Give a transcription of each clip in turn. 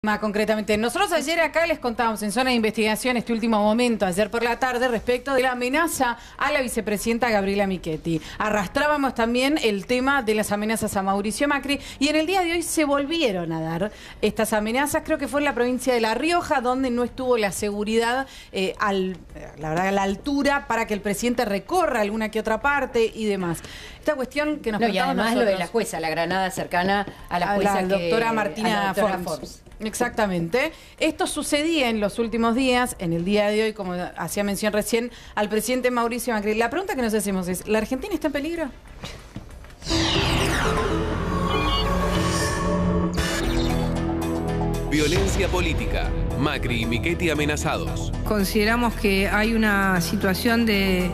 Más concretamente, nosotros ayer acá les contábamos en Zona de Investigación este último momento, ayer por la tarde, respecto de la amenaza a la vicepresidenta Gabriela Michetti. Arrastrábamos también el tema de las amenazas a Mauricio Macri y en el día de hoy se volvieron a dar estas amenazas. Creo que fue en la provincia de La Rioja, donde no estuvo la seguridad la verdad, a la altura para que el presidente recorra alguna que otra parte y demás. Esta cuestión que nos y además nosotros, lo de la jueza, la Granada cercana a la jueza, la doctora Martina Forbes. Exactamente. Esto sucedía en los últimos días, en el día de hoy, como hacía mención recién, al presidente Mauricio Macri. La pregunta que nos hacemos es, ¿la Argentina está en peligro? Violencia política. Macri y Michetti amenazados. Consideramos que hay una situación de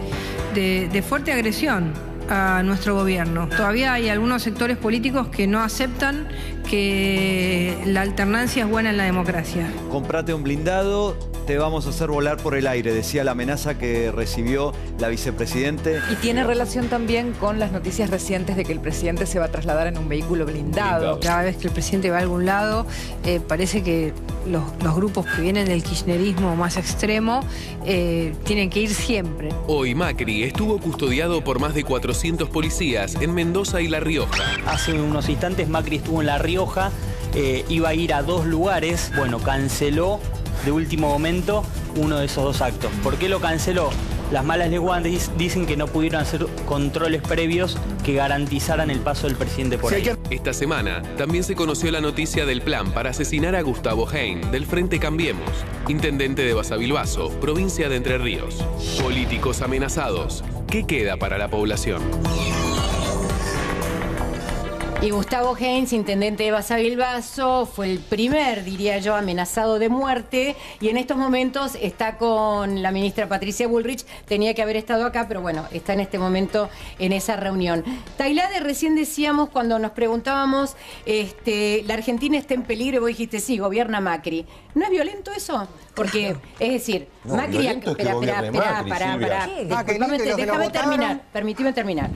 fuerte agresión a nuestro gobierno. Todavía hay algunos sectores políticos que no aceptan que la alternancia es buena en la democracia. Comprate un blindado, te vamos a hacer volar por el aire, decía la amenaza que recibió la vicepresidente. Y tiene relación también con las noticias recientes de que el presidente se va a trasladar en un vehículo blindado. Cada vez que el presidente va a algún lado, parece que los grupos que vienen del kirchnerismo más extremo tienen que ir siempre. Hoy Macri estuvo custodiado por más de 400 policías en Mendoza y La Rioja. Hace unos instantes Macri estuvo en La Rioja, iba a ir a 2 lugares, bueno, canceló de último momento uno de esos 2 actos. ¿Por qué lo canceló? Las malas lenguas dicen que no pudieron hacer controles previos que garantizaran el paso del presidente por ahí. Esta semana también se conoció la noticia del plan para asesinar a Gustavo Hein, del Frente Cambiemos, intendente de Basavilbaso, provincia de Entre Ríos. Políticos amenazados. ¿Qué queda para la población? Y Gustavo Hein, intendente de Basavilbaso, fue el primer, diría yo, amenazado de muerte y en estos momentos está con la ministra Patricia Bullrich. Tenía que haber estado acá, pero bueno, está en este momento en esa reunión. Tailade, recién decíamos cuando nos preguntábamos, la Argentina está en peligro y vos dijiste, sí, gobierna Macri. ¿No es violento eso? Porque, es decir, no, Macri... Espera, déjame terminar, permitime terminar.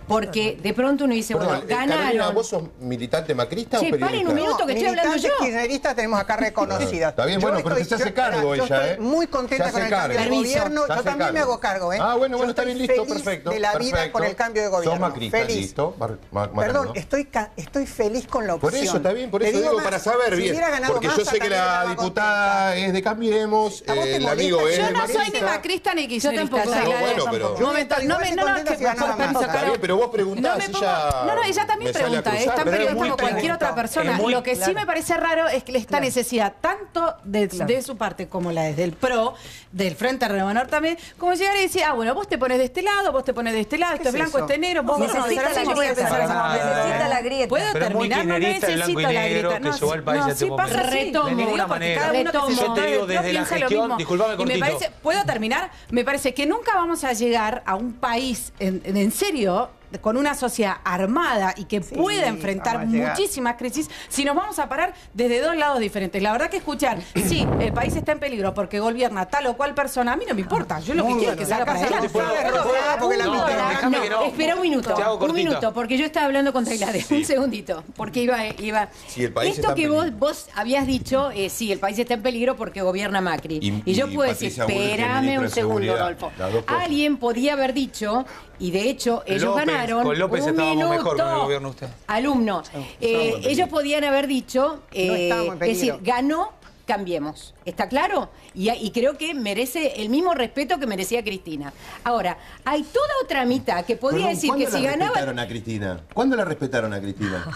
Porque de pronto uno dice, bueno, ganaron. Carolina, ¿vos sos militante macrista o periodista? Paren un minuto que estoy hablando yo. Kirchneristas tenemos acá reconocidas. Está bien, bueno, pero que se hace cargo ella, Yo estoy muy contenta con el cambio de gobierno. Yo también me hago cargo, ¿eh? Ah, bueno, está bien, listo, perfecto. De la vida con el cambio de gobierno. Sos macrista, listo. Perdón, estoy feliz con la opción. Por eso, está bien, por eso digo, para saber bien. Porque yo sé que la diputada es de Cambiemos, el amigo es de macrista. Yo no soy ni macrista ni kirchnerista. Yo tampoco. Bueno, pero... Un momento, pero vos preguntás. No, ella también pregunta, es tan periodista como cualquier otra persona. Lo que sí me parece raro es que esta necesidad, tanto de su parte como la desde el PRO, del Frente Renovador también, como llegar y decir, bueno, vos te pones de este lado, vos te pones de este lado, esto es blanco, esto es negro, vos vas a pensar así, yo voy a pensar así. Necesita la grieta. ¿Puedo terminar? No necesito la grieta. No, sí pasa así. De ninguna manera. Yo te digo desde la gestión, disculpame cortito. ¿Puedo terminar? Me parece que nunca vamos a llegar a un país, en serio, con una sociedad armada y que pueda enfrentar muchísimas crisis, si nos vamos a parar desde 2 lados diferentes. La verdad que escuchar, sí, el país está en peligro porque gobierna tal o cual persona, a mí no me importa. Yo lo que quiero es que salga para adelante. Espera un minuto, porque yo estaba hablando con Tailade. Un segundito, porque iba. Sí, el país esto que vos habías dicho, sí, el país está en peligro porque gobierna Macri. Y yo puedo decir, espérame un segundo, Rodolfo. Alguien podía haber dicho, y de hecho ellos ganaron. Con López estábamos mejor con el gobierno usted. Alumno. Ellos podían haber dicho, es decir, ganó Cambiemos. ¿Está claro? Y creo que merece el mismo respeto que merecía Cristina. Ahora, hay toda otra mitad que podía decir que si ganaba... ¿Cuándo la respetaron a Cristina?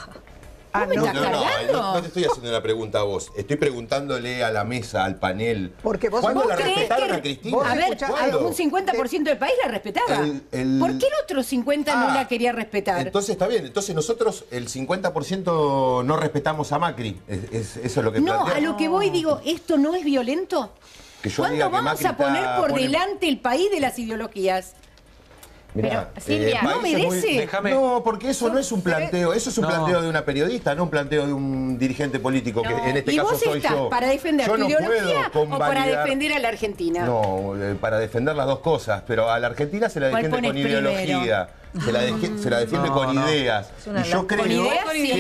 No te estoy haciendo una pregunta a vos. Estoy preguntándole a la mesa, al panel. Porque ¿Cuándo la respetaron a Cristina? A ver, un 50% del país la respetaba. ¿Por qué el otro 50% no la quería respetar? Entonces está bien. Entonces nosotros el 50% no respetamos a Macri. Eso es lo que No, a lo que voy digo, ¿esto no es violento? ¿Cuándo vamos a poner por delante el país de las ideologías? Mirá, pero, Silvia, ¿no merece? No, porque eso no es un planteo, eso es un planteo de una periodista, no un planteo de un dirigente político, que en este caso soy yo. ¿Y vos estás para defender tu ideología o para defender a la Argentina? No, para defender las dos cosas, pero a la Argentina se la defiende con ideología. se la defiende con ideas. Y yo creo que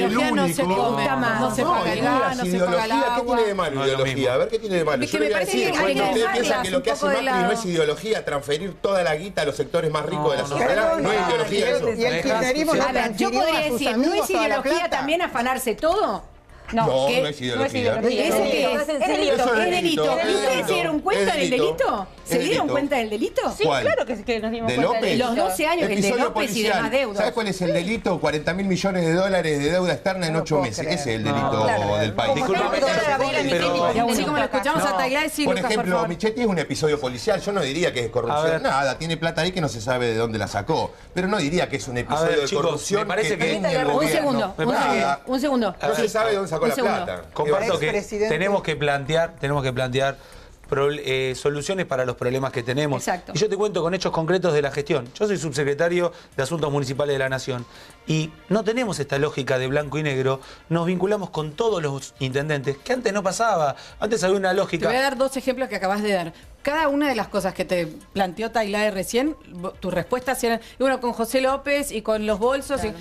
el único... no se come, no se paga el gas, no se paga el agua. ¿Qué tiene de malo ideología? A ver, ¿qué tiene de malo? Yo le voy a decir, ustedes piensan que lo que hace Macri no es ideología, transferir toda la guita a los sectores más ricos de la sociedad, no es ideología eso. Y el kirchnerismo lo transfirió yo podría decir, ¿no es ideología también afanarse todo? No es ideología. ¿Ese qué es? Es delito. ¿Ustedes se dieron cuenta del delito? ¿Se dieron cuenta del delito? Sí, claro que nos dimos cuenta del delito. Los 12 años el de López y demás deudas. ¿Sabes cuál es el delito? 40.000 millones de dólares de deuda externa en 8 meses. Ese es el delito del país. Disculpame, pero así como lo escuchamos a Tailay, sí, por ejemplo, Michetti es un episodio policial. Yo no diría que es corrupción. Nada, tiene plata ahí que no se sabe de dónde la sacó. Pero no diría que es un episodio de corrupción. Me parece que un segundo. No se sabe de dónde sacó la plata. Comparto que tenemos que plantear soluciones para los problemas que tenemos. Exacto. Y yo te cuento con hechos concretos de la gestión. Yo soy subsecretario de Asuntos Municipales de la Nación y no tenemos esta lógica de blanco y negro. Nos vinculamos con todos los intendentes, que antes no pasaba. Antes había una lógica. Te voy a dar 2 ejemplos que acabas de dar. Cada una de las cosas que te planteó Tailay recién, tus respuestas eran, bueno, con José López y con los bolsos. Claro.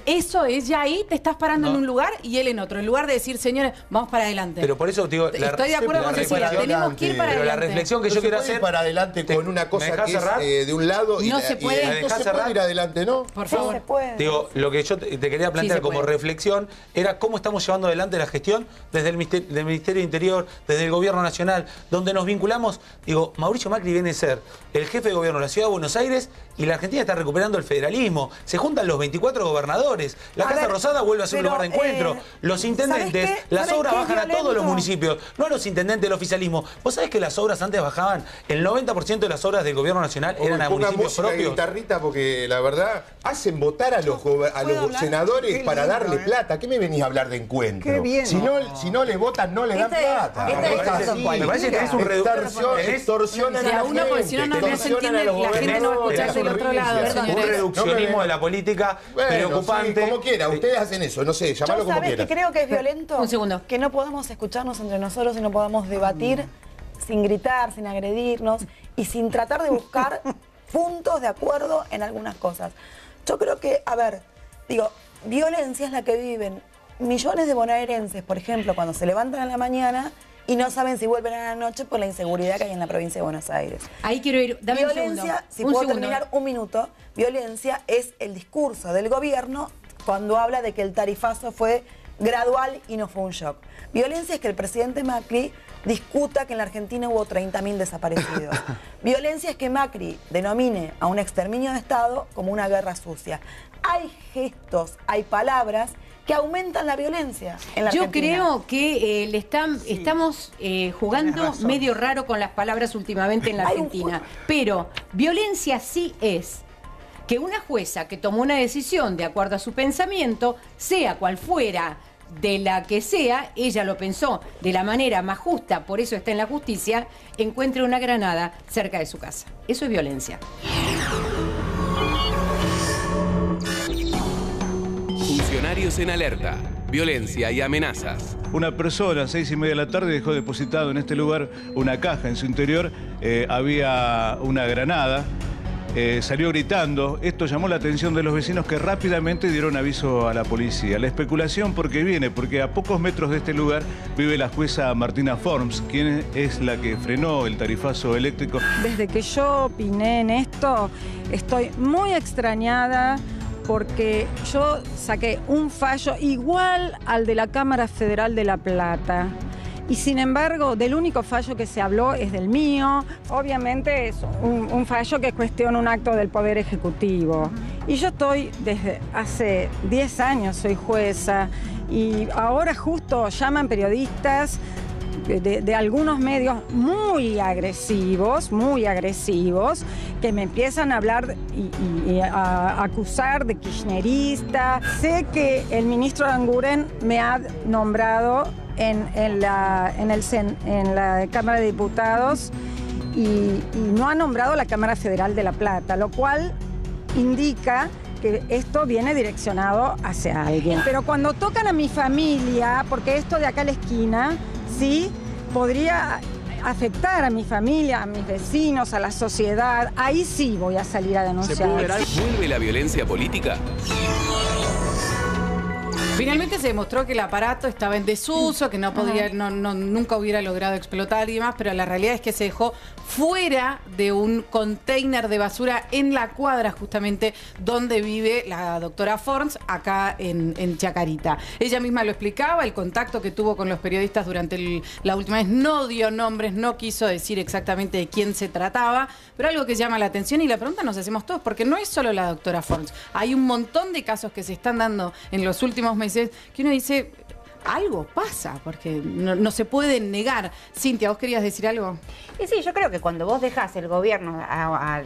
Eso es ya ahí, te estás parando en un lugar y él en otro. En lugar de decir, señores, vamos para adelante. Pero por eso digo, estoy de acuerdo con Cecilia, tenemos que ir para adelante. Pero la reflexión que yo quiero hacer para adelante con una cosa que es de un lado y no se puede ir adelante, ¿no? Por favor. Se puede. Digo, lo que yo te quería plantear como reflexión era cómo estamos llevando adelante la gestión desde el Ministerio de Interior, desde el Gobierno Nacional, donde nos vinculamos. Digo, Mauricio Macri viene a ser el jefe de gobierno de la Ciudad de Buenos Aires y la Argentina está recuperando el federalismo. Se juntan los 24 gobernadores. La Casa Rosada vuelve a ser un lugar de encuentro. Los intendentes, las obras bajan a todos los municipios, no a los intendentes del oficialismo. ¿Vos sabés que las obras antes bajaban? El 90% de las obras del Gobierno Nacional eran a municipios propios. Guitarrita, porque la verdad, hacen votar a los senadores para darle plata. ¿Qué me venís a hablar de encuentro? Qué bien. Si no le votan, no le dan plata. Me parece que es un extorsión a la gente. Porque si no, no se entiende, la gente no va a escuchar del otro lado. Un reduccionismo de la política preocupante. Como quiera, ustedes hacen eso, no sé, llamarlo como quieran. Que creo que es violento. Un segundo. Que no podamos escucharnos entre nosotros y no podamos debatir sin gritar, sin agredirnos y sin tratar de buscar puntos de acuerdo en algunas cosas. Yo creo que, a ver, digo, violencia es la que viven millones de bonaerenses, por ejemplo, cuando se levantan a la mañana y no saben si vuelven a la noche por la inseguridad que hay en la provincia de Buenos Aires. Ahí quiero ir. Dame violencia, si puedo terminar un minuto, violencia es el discurso del gobierno cuando habla de que el tarifazo fue gradual y no fue un shock. Violencia es que el presidente Macri discuta que en la Argentina hubo 30.000 desaparecidos. Violencia es que Macri denomine a un exterminio de Estado como una guerra sucia. Hay gestos, hay palabras que aumentan la violencia en la Argentina. Yo creo que estamos jugando medio raro con las palabras últimamente en la Argentina. Pero violencia sí es que una jueza que tomó una decisión de acuerdo a su pensamiento, sea cual fuera, de la que sea, ella lo pensó de la manera más justa, por eso está en la justicia, encuentre una granada cerca de su casa. Eso es violencia. Funcionarios en alerta, violencia y amenazas. Una persona a 6:30 de la tarde dejó depositado en este lugar una caja. En su interior había una granada. Salió gritando. Esto llamó la atención de los vecinos que rápidamente dieron aviso a la policía. La especulación porque a pocos metros de este lugar vive la jueza Martina Forms, quien es la que frenó el tarifazo eléctrico. Desde que yo opiné en esto, estoy muy extrañada porque yo saqué un fallo igual al de la Cámara Federal de La Plata. Y sin embargo, del único fallo que se habló es del mío. Obviamente es un fallo que cuestiona un acto del Poder Ejecutivo. Y yo estoy desde hace 10 años, soy jueza, y ahora justo llaman periodistas de algunos medios muy agresivos, que me empiezan a hablar y a acusar de kirchnerista. Sé que el ministro Aranguren me ha nombrado en la Cámara de Diputados y no ha nombrado la Cámara Federal de La Plata, lo cual indica que esto viene direccionado hacia alguien. Pero cuando tocan a mi familia, porque esto de acá a la esquina, sí, podría afectar a mi familia, a mis vecinos, a la sociedad, ahí sí voy a salir a denunciar. ¿Vuelve la violencia política? Finalmente se demostró que el aparato estaba en desuso, que no podía, nunca hubiera logrado explotar y demás, pero la realidad es que se dejó fuera de un container de basura en la cuadra justamente donde vive la doctora Forns, acá en Chacarita. Ella misma lo explicaba, el contacto que tuvo con los periodistas durante la última vez no dio nombres, no quiso decir exactamente de quién se trataba, pero algo que llama la atención y la pregunta nos hacemos todos, porque no es solo la doctora Forns, hay un montón de casos que se están dando en los últimos meses que uno dice, algo pasa, porque no se puede negar. Cintia, ¿vos querías decir algo? Y sí, yo creo que cuando vos dejás el gobierno,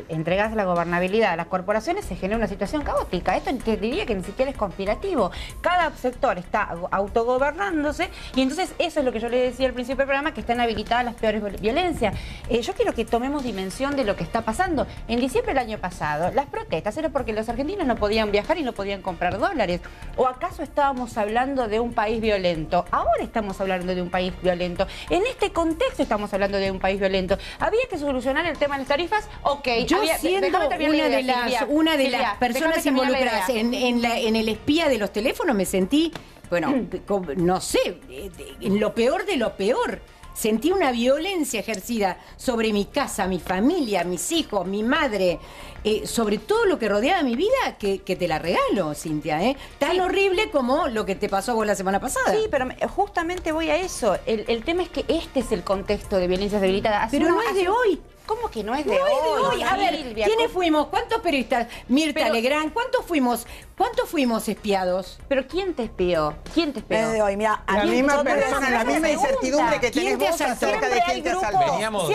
entregás la gobernabilidad a las corporaciones, se genera una situación caótica. Esto te diría que ni siquiera es conspirativo. Cada sector está autogobernándose y entonces eso es lo que yo le decía al principio del programa, que están habilitadas las peores violencias. Yo quiero que tomemos dimensión de lo que está pasando. En diciembre del año pasado, las protestas eran porque los argentinos no podían viajar y no podían comprar dólares. ¿O acaso estábamos hablando de un país violento? Ahora estamos hablando de un país violento. En este contexto estamos hablando de un país violento. ¿Había que solucionar el tema de las tarifas? Ok. Yo siendo una de las personas involucradas en el espía de los teléfonos, me sentí, bueno, no sé, en lo peor de lo peor. Sentí una violencia ejercida sobre mi casa, mi familia, mis hijos, mi madre, sobre todo lo que rodeaba mi vida, que te la regalo, Cintia, tan horrible como lo que te pasó a vos la semana pasada. Sí, pero justamente voy a eso. El tema es que este es el contexto de violencias debilitadas. Pero no es de hoy. ¿Cómo que no es de hoy? A ver, ¿quiénes fuimos? ¿Cuántos periodistas? Mirta Legrand, ¿cuántos fuimos espiados? ¿Pero quién te espió? ¿Quién te espió? Es de hoy, mira, la misma persona, la misma incertidumbre que tenés vos acerca de quién te asaltó.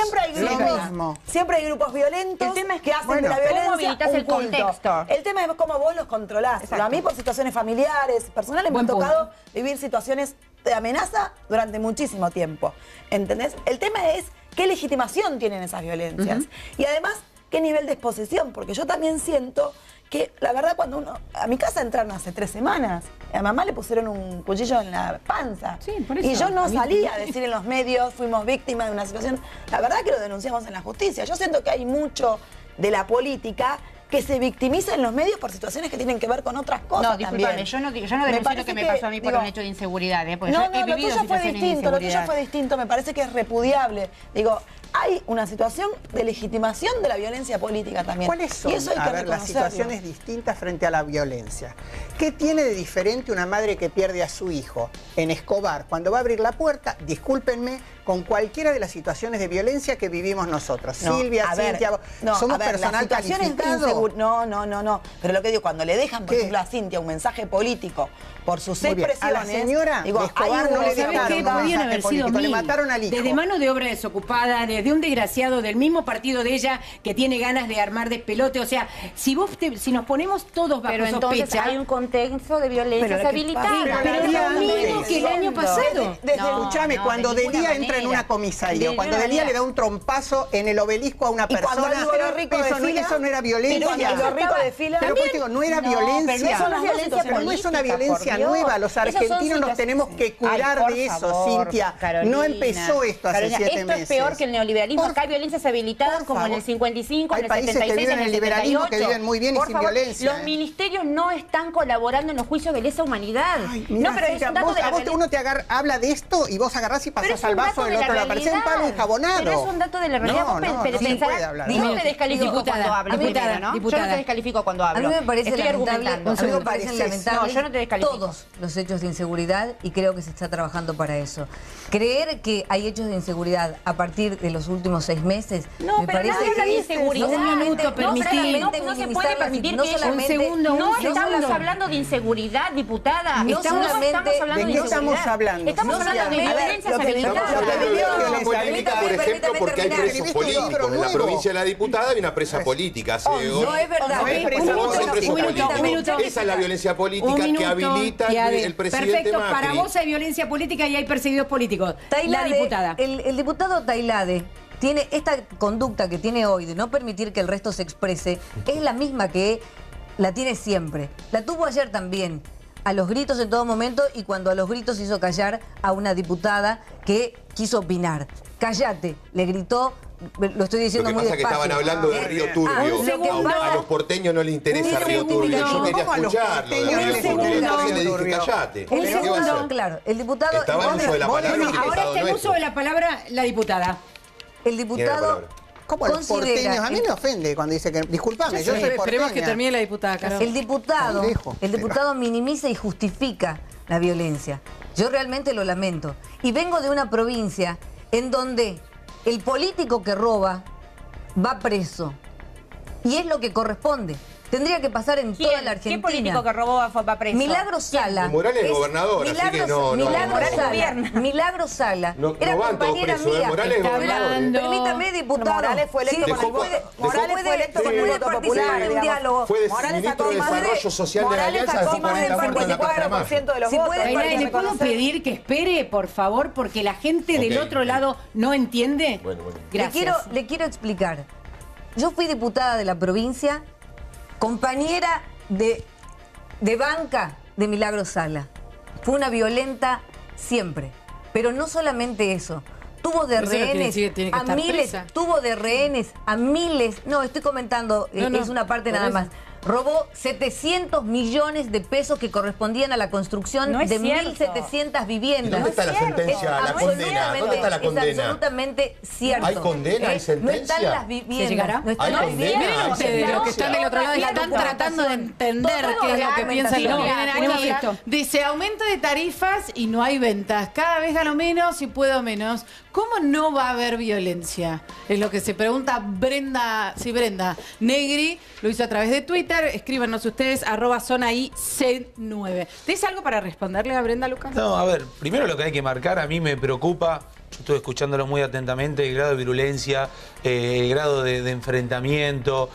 Siempre hay grupos violentos que hacen de la violencia un culto. El tema es cómo vos los controlás. Pero a mí por situaciones familiares, personales, me ha tocado vivir situaciones de amenaza durante muchísimo tiempo. ¿Entendés? El tema es qué legitimación tienen esas violencias. Y además, qué nivel de exposición. Porque yo también siento que, la verdad, cuando a mi casa entraron hace 3 semanas. A mamá le pusieron un cuchillo en la panza. Sí, por eso. Y yo no salí a decir en los medios, fuimos víctimas de una situación. La verdad que lo denunciamos en la justicia. Yo siento que hay mucho de la política que se victimiza en los medios por situaciones que tienen que ver con otras cosas. No, discúlpame, yo no denuncio lo que me pasó a mí por un hecho de inseguridad. Porque yo he vivido situaciones de inseguridad. Lo tuyo fue distinto, me parece que es repudiable. Digo, hay una situación de legitimación de la violencia política también. ¿Cuáles son, las situaciones distintas frente a la violencia? ¿Qué tiene de diferente una madre que pierde a su hijo en Escobar cuando va a abrir la puerta, discúlpenme, con cualquiera de las situaciones de violencia que vivimos nosotros? Silvia, Cintia, somos personal calificado. No. Pero lo que digo, cuando le dejan, por ejemplo, a Cintia un mensaje político por sus expresiones... A la señora digo, de Escobar no le dejaron un podían haber sido le mataron al hijo. Desde mano de obra desocupada, desde un desgraciado del mismo partido de ella que tiene ganas de armar despelote. O sea, si nos ponemos todos bajo pero sospecha... entonces hay un contexto de violencia habilitada. Pero es lo mismo que el año pasado. Escúchame, cuando Delía entra en una comisaría, cuando Delía le da un trompazo en el obelisco a una persona, eso no era violencia. Pero pues digo, no era violencia. Pero no es una violencia nueva. Los argentinos nos tenemos que curar de eso, Cintia. No empezó esto hace 7 meses. Esto es peor que el neoliberalismo. Acá hay violencias habilitadas como en el 55, en el 76, en el 78. Que viven muy bien y sin violencia. Los ministerios no están colaborando en los juicios de lesa humanidad. No, pero es un dato de la realidad. Uno te habla de esto y vos agarrás y pasás al vaso del otro, le aparece un palo enjabonado. Pero es un dato de la realidad. No se puede hablar. Yo no te descalifico cuando hablo. Yo no te descalifico cuando hablo. A mí me parece lamentable. No, yo no te descalifico. Todos los hechos de inseguridad y creo que se está trabajando para eso. Creer que hay hechos de inseguridad a partir de los últimos 6 meses, me parece que de inseguridad. No se puede permitir que un segundo. No estamos hablando de inseguridad, diputada. ¿De qué estamos hablando? Estamos hablando de violencias habilitadas. La política, por ejemplo, porque hay presos políticos. En la provincia de la diputada hay una presa política. No es verdad. Esa es la violencia política que habilita el presidente Perfecto, Macri. para vos hay violencia política y hay perseguidos políticos. La diputada. El diputado Tailade tiene esta conducta que tiene hoy de no permitir que el resto se exprese, es la misma que la tiene siempre. La tuvo ayer también. a los gritos en todo momento y cuando a los gritos hizo callar a una diputada que quiso opinar. Cállate, le gritó. Lo estoy diciendo muy despacio. Lo que pasa es que estaban hablando de Río Turbio. A los porteños no les interesa Río Turbio. Yo quería escucharlo. Le dije, callate. Claro, el diputado... Estaba en uso de la palabra. Ahora está en uso de la palabra la diputada. El diputado... ¿Cómo los porteños? A mí me ofende cuando dice que... Disculpame, yo soy porteña. Esperemos que termine la diputada, Carol. El diputado minimiza y justifica la violencia. Yo realmente lo lamento. Y vengo de una provincia en donde el político que roba va preso. Y es lo que corresponde. Tendría que pasar en toda la Argentina. ¿Qué político que robó va preso? Milagro Sala. Morales es gobernador, así que no. Milagro Sala. Era compañera mía. Morales es gobernador. Permítame, diputado. Morales fue electo con el voto popular. Un diálogo. Fue ministro de Desarrollo Social de la Alianza, así 40 muertos en la Plaza de Mayo. De los votos. ¿Le puedo pedir que espere, por favor, porque la gente del otro lado no entiende? Bueno. Gracias. Le quiero explicar. Yo fui diputada de la provincia, compañera de banca de Milagro Sala. Fue una violenta siempre. Pero no solamente eso. Tuvo de rehenes a miles. Tuvo de rehenes a miles. No, estoy comentando, es una parte nada más. Robó 700 millones de pesos que correspondían a la construcción de 1.700 viviendas. ¿Dónde está la sentencia, la condena? ¿Dónde está la condena? Es absolutamente cierto. ¿Hay condena? ¿Hay sentencia? No están las viviendas. ¿Se llegará? No están ¿Hay condena? Miren ustedes, los que están del otro lado, están tratando de entender qué es lo que piensan los que vienen aquí. Dice, aumento de tarifas y no hay ventas. Cada vez gano menos y puedo menos. ¿Cómo no va a haber violencia? Es lo que se pregunta Brenda Negri, lo hizo a través de Twitter. Escríbanos ustedes, @zonaic9. ¿Tienes algo para responderle a Brenda, Lucas? No, a ver, primero lo que hay que marcar, a mí me preocupa, yo estuve escuchándolo muy atentamente, el grado de virulencia, el grado de enfrentamiento,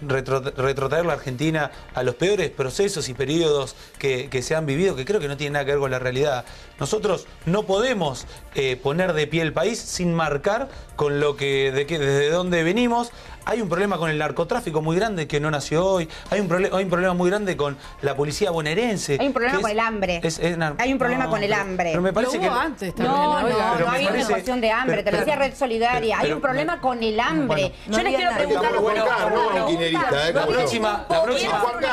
retrotraer la Argentina a los peores procesos y periodos que se han vivido, que creo que no tienen nada que ver con la realidad. Nosotros no podemos poner de pie el país sin marcar con desde dónde venimos. Hay un problema con el narcotráfico muy grande que no nació hoy. Hay un problema muy grande con la policía bonaerense. Hay un problema con el hambre. Hay un problema con el hambre. Pero me parece que antes también. No hay una cuestión de hambre. Te lo decía Red Solidaria. Hay un problema con el hambre. Yo les quiero preguntar. La próxima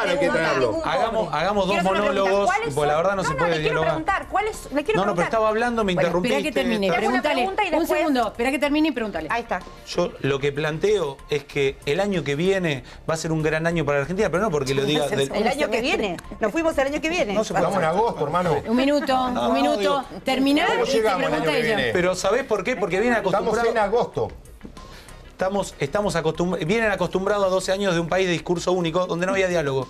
hay que traerlo. Hagamos dos monólogos, porque la verdad no se puede dialogar. No, pero estaba hablando, me interrumpiste. Espera que termine, pregúntale. Un segundo, espera que termine y pregúntale. Ahí está. Yo lo que planteo es que el año que viene va a ser un gran año para la Argentina, pero no porque lo diga... El año que viene. Nos fuimos el año que viene. No, estamos en agosto, hermano. Un minuto. Terminar y te pregunta ella. Pero ¿sabés por qué? Porque viene acostumbrado... Estamos en agosto. Vienen acostumbrados a 12 años de un país de discurso único donde no había diálogo.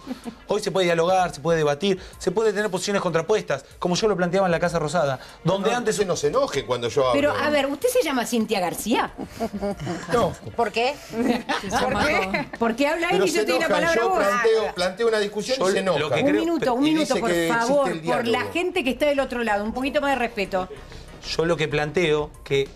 Hoy se puede dialogar, se puede debatir, se puede tener posiciones contrapuestas, como yo lo planteaba en la Casa Rosada, donde antes... no se enoje cuando yo hablo. Pero, a ver, ¿usted se llama Cintia García? No. ¿Por qué? ¿Por qué habla él y yo tengo la palabra vos? Planteo una discusión y se enoja. Un minuto, por favor, por la gente que está del otro lado, un poquito más de respeto. Yo lo que planteo que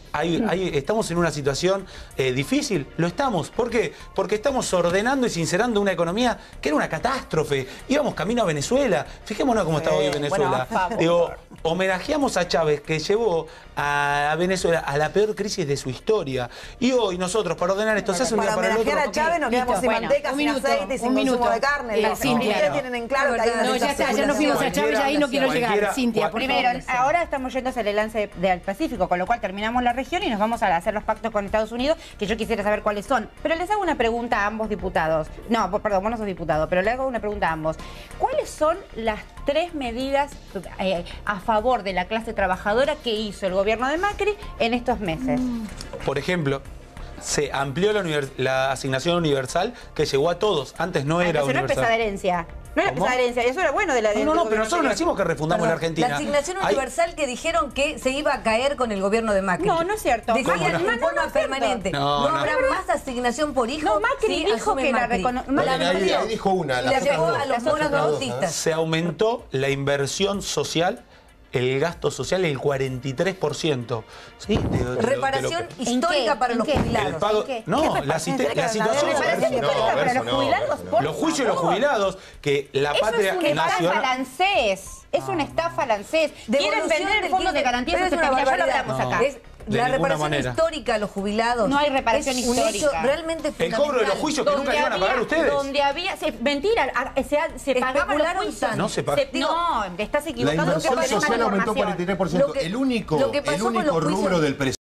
estamos en una situación difícil, lo estamos. ¿Por qué? Porque estamos ordenando y sincerando una economía que era una catástrofe. Íbamos camino a Venezuela. Fijémonos cómo está hoy Venezuela. Homenajeamos a Chávez, que llevó a Venezuela a la peor crisis de su historia. Y hoy nosotros, para ordenar esto, se hace un día para el otro. Para homenajear a Chávez nos quedamos sin manteca, sin aceite, sin consumo de carne. Ustedes tienen en claro que hay una ya está, ya nos fuimos a Chávez, ahí no quiero llegar. Cintia, primero, ahora estamos yendo hacia el lance del Pacífico, con lo cual terminamos la región y nos vamos a hacer los pactos con Estados Unidos, que yo quisiera saber cuáles son. Pero les hago una pregunta a ambos diputados. No, perdón, vos no sos diputado, pero le hago una pregunta a ambos. ¿Cuáles son las 3 medidas a favor de la clase trabajadora que hizo el gobierno de Macri en estos meses? Por ejemplo, se amplió la asignación universal que llegó a todos. Antes no era universal. No es pesada herencia. No era pesada herencia, eso era bueno de la... No, pero nosotros no decimos que refundamos la Argentina. La asignación universal que dijeron que se iba a caer con el gobierno de Macri. No, no es cierto. Decían en forma permanente. No habrá más asignación por hijo. No, Macri dijo que la Ahí dijo una. La llevó a los monos bautistas. Se aumentó la inversión social el gasto social el 43%. ¿Sí? Reparación histórica para los jubilados. No, la situación... Reparación histórica para los jubilados, los juicios de los jubilados, que la patria nacional... Es una estafa lancés. Quieren vender el fondo de garantía social, ya lo hablamos acá. La reparación histórica a los jubilados. No hay reparación histórica. Un hecho realmente fundamental. El cobro de los juicios que nunca iban a pagar ustedes. Donde había... mentira, se pagaban los juicios. No se paga. No, estás equivocado. La inversión social aumentó 43%. El único rubro del presupuesto